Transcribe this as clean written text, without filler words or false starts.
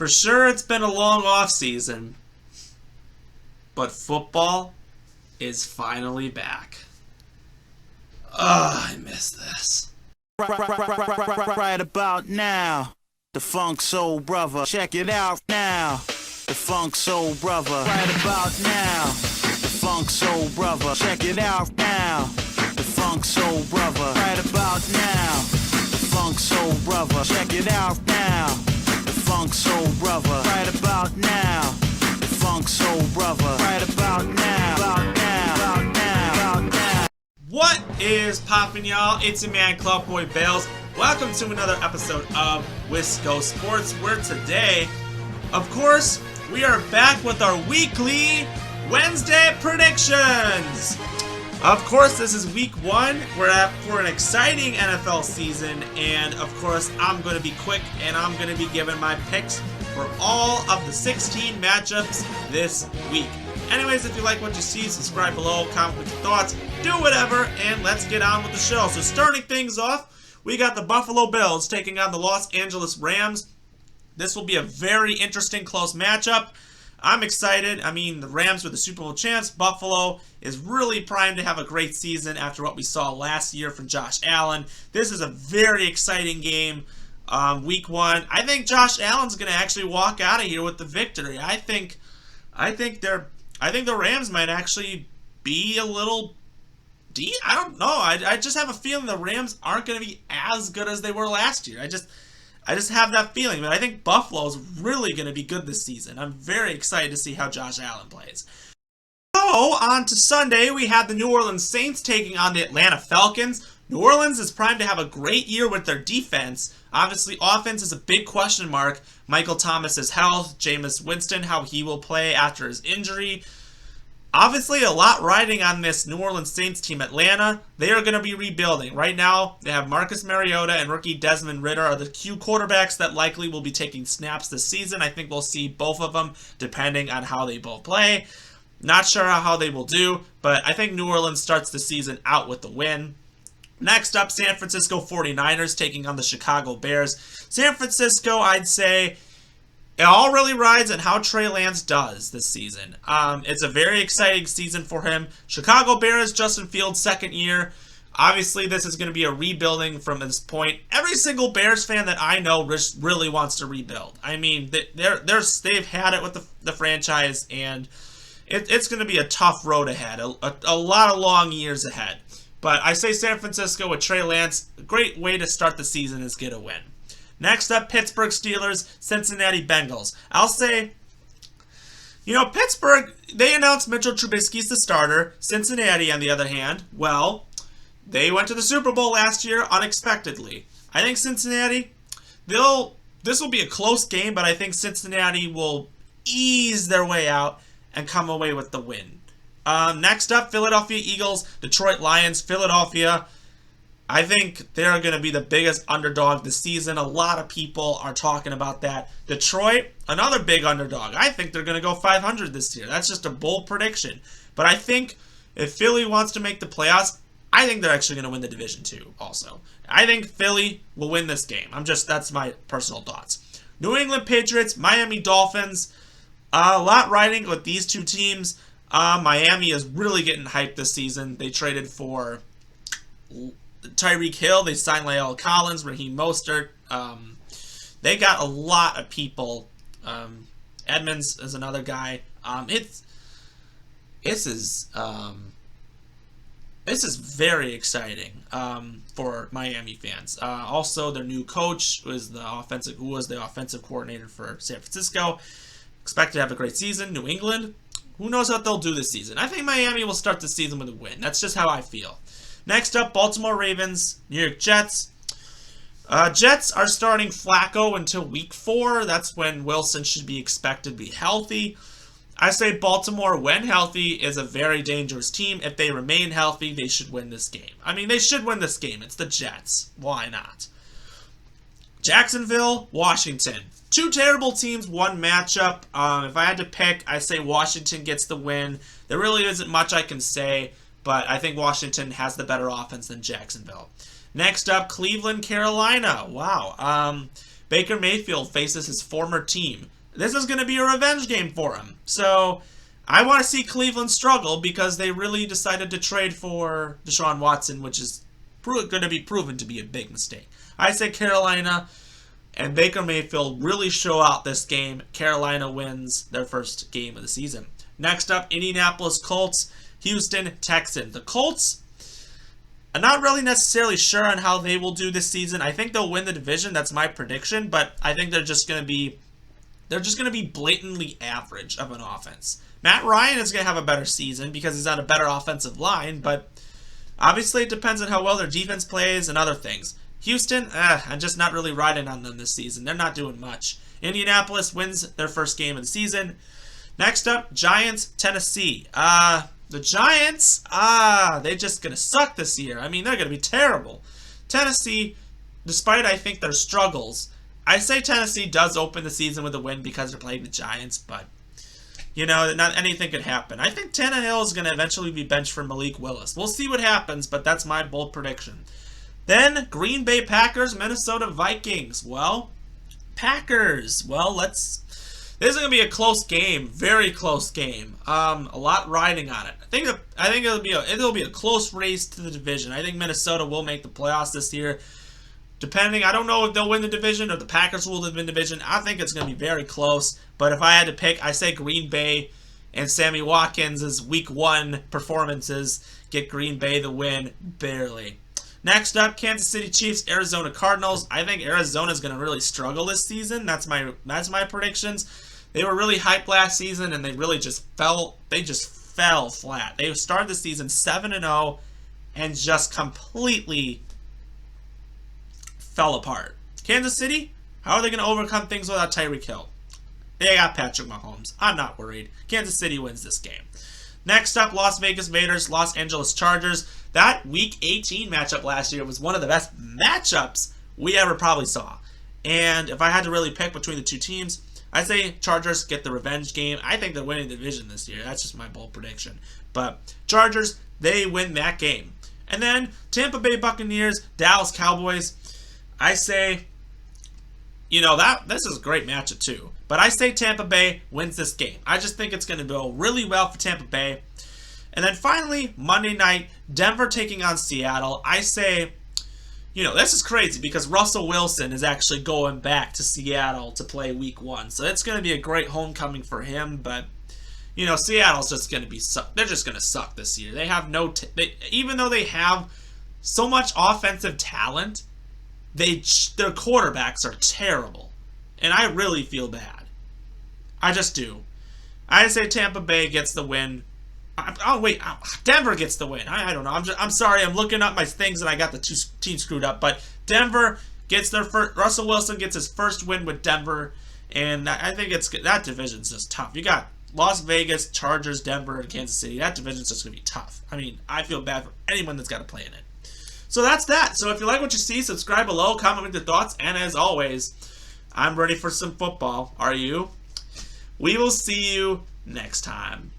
For sure, it's been a long off season, but football is finally back. I miss this. Right about now, the Funk Soul Brother. Check it out now, the Funk Soul Brother. Right about now, the Funk Soul Brother. Check it out now, the Funk Soul Brother. Right about now, the Funk Soul Brother. Check it out now, the Funk Soul Brother. Right about now, the Funk Soul Brother. Right about now, about now, about now, about now. What is poppin', y'all? It's your man, Clubboy Bales. Welcome to another episode of Wisco Sports, where today, of course, we are back with our weekly Wednesday predictions. Of course, this is week one. We're for an exciting NFL season, and of course, I'm going to be quick, and I'm going to be giving my picks for all of the 16 matchups this week. Anyways, if you like what you see, subscribe below, comment with your thoughts, do whatever, and let's get on with the show. So starting things off, we got the Buffalo Bills taking on the Los Angeles Rams. This will be a very interesting, close matchup. I'm excited. I mean, the Rams were the Super Bowl champs. Buffalo is really primed to have a great season after what we saw last year from Josh Allen. This is a very exciting game. Week one. I think Josh Allen's going to actually walk out of here with the victory. I think the Rams might actually be a little deep. I don't know. I just have a feeling the Rams aren't going to be as good as they were last year. I just have that feeling. But I think Buffalo's really going to be good this season. I'm very excited to see how Josh Allen plays. So, on to Sunday, we have the New Orleans Saints taking on the Atlanta Falcons. New Orleans is primed to have a great year with their defense. Obviously, offense is a big question mark. Michael Thomas's health, Jameis Winston, how he will play after his injury. Obviously, a lot riding on this New Orleans Saints team. Atlanta, they are going to be rebuilding. Right now, they have Marcus Mariota and rookie Desmond Ridder are the Q quarterbacks that likely will be taking snaps this season. I think we'll see both of them depending on how they both play. Not sure how they will do, but I think New Orleans starts the season out with the win. Next up, San Francisco 49ers taking on the Chicago Bears. San Francisco, I'd say, it all really rides on how Trey Lance does this season. It's a very exciting season for him. Chicago Bears, Justin Fields' second year. Obviously, this is going to be a rebuilding from this point. Every single Bears fan that I know really wants to rebuild. I mean, they've had it with the franchise, and it's going to be a tough road ahead. A lot of long years ahead. But I say San Francisco with Trey Lance, a great way to start the season is get a win. Next up, Pittsburgh Steelers, Cincinnati Bengals. I'll say, Pittsburgh, they announced Mitchell Trubisky's the starter. Cincinnati, on the other hand, well, they went to the Super Bowl last year unexpectedly. I think Cincinnati, this will be a close game, but I think Cincinnati will ease their way out and come away with the win. Next up, Philadelphia Eagles, Detroit Lions. Philadelphia, I think they're going to be the biggest underdog this season. A lot of people are talking about that. Detroit, another big underdog. I think they're going to go 500 this year. That's just a bold prediction. But I think if Philly wants to make the playoffs, I think they're actually going to win the division too also. I think Philly will win this game. That's my personal thoughts. New England Patriots, Miami Dolphins. A lot riding with these two teams. Miami is really getting hyped this season. They traded for Tyreek Hill. They signed La'el Collins, Raheem Mostert. They got a lot of people. Edmonds is another guy. This is very exciting for Miami fans. Also, their new coach who was the offensive coordinator for San Francisco. Expect to have a great season. New England, who knows what they'll do this season. I think Miami will start the season with a win. That's just how I feel. Next up, Baltimore Ravens, New York Jets. Jets are starting Flacco until week 4. That's when Wilson should be expected to be healthy. I say Baltimore, when healthy, is a very dangerous team. If they remain healthy, they should win this game. I mean, they should win this game. It's the Jets. Why not? Jacksonville, Washington. Two terrible teams, one matchup. If I had to pick, I say Washington gets the win. There really isn't much I can say, but I think Washington has the better offense than Jacksonville. Next up, Cleveland, Carolina. Wow. Baker Mayfield faces his former team. This is going to be a revenge game for him. So I want to see Cleveland struggle because they really decided to trade for Deshaun Watson, which is going to be proven to be a big mistake. I say Carolina and Baker Mayfield really show out this game. Carolina wins their first game of the season. Next up, Indianapolis Colts, Houston Texans. The Colts, I'm not really necessarily sure on how they will do this season. I think they'll win the division. That's my prediction, but I think they're just going to be blatantly average of an offense. Matt Ryan is going to have a better season because he's on a better offensive line, but obviously it depends on how well their defense plays and other things. Houston, I'm just not really riding on them this season. They're not doing much. Indianapolis wins their first game of the season. Next up, Giants, Tennessee. The Giants, they're just going to suck this year. I mean, they're going to be terrible. Tennessee, despite I think their struggles, I say Tennessee does open the season with a win because they're playing the Giants, but you know, not anything could happen. I think Tannehill is going to eventually be benched for Malik Willis. We'll see what happens, but that's my bold prediction. Then, Green Bay Packers, Minnesota Vikings. Well, Packers. Well, this is going to be a close game, very close game. A lot riding on it. I think it'll be a close race to the division. I think Minnesota will make the playoffs this year. Depending, I don't know if they'll win the division or the Packers will win the division. I think it's going to be very close. But if I had to pick, I say Green Bay and Sammy Watkins' Week 1 performances get Green Bay the win barely. Next up, Kansas City Chiefs, Arizona Cardinals. I think Arizona's going to really struggle this season. That's my predictions. They were really hyped last season and they really just fell flat. They started the season 7-0 and just completely fell apart. Kansas City, how are they going to overcome things without Tyreek Hill? They got Patrick Mahomes. I'm not worried. Kansas City wins this game. Next up, Las Vegas Raiders, Los Angeles Chargers. That Week 18 matchup last year was one of the best matchups we ever probably saw. And if I had to really pick between the two teams, I'd say Chargers get the revenge game. I think they're winning the division this year. That's just my bold prediction. But Chargers, they win that game. And then Tampa Bay Buccaneers, Dallas Cowboys. I say, this is a great matchup too. But I say Tampa Bay wins this game. I just think it's going to go really well for Tampa Bay. And then finally, Monday night, Denver taking on Seattle. I say, this is crazy because Russell Wilson is actually going back to Seattle to play Week 1. So it's going to be a great homecoming for him. But, Seattle's just going to be they're just going to suck this year. They have even though they have so much offensive talent, their quarterbacks are terrible. And I really feel bad. I just do. I say Tampa Bay gets the win. Denver gets the win. I don't know. I'm sorry. I'm looking up my things and I got the two teams screwed up. But Denver gets their first. Russell Wilson gets his first win with Denver, and I think that division's just tough. You got Las Vegas, Chargers, Denver, and Kansas City. That division's just gonna be tough. I mean, I feel bad for anyone that's got to play in it. So that's that. So if you like what you see, subscribe below, comment with your thoughts, and as always, I'm ready for some football. Are you? We will see you next time.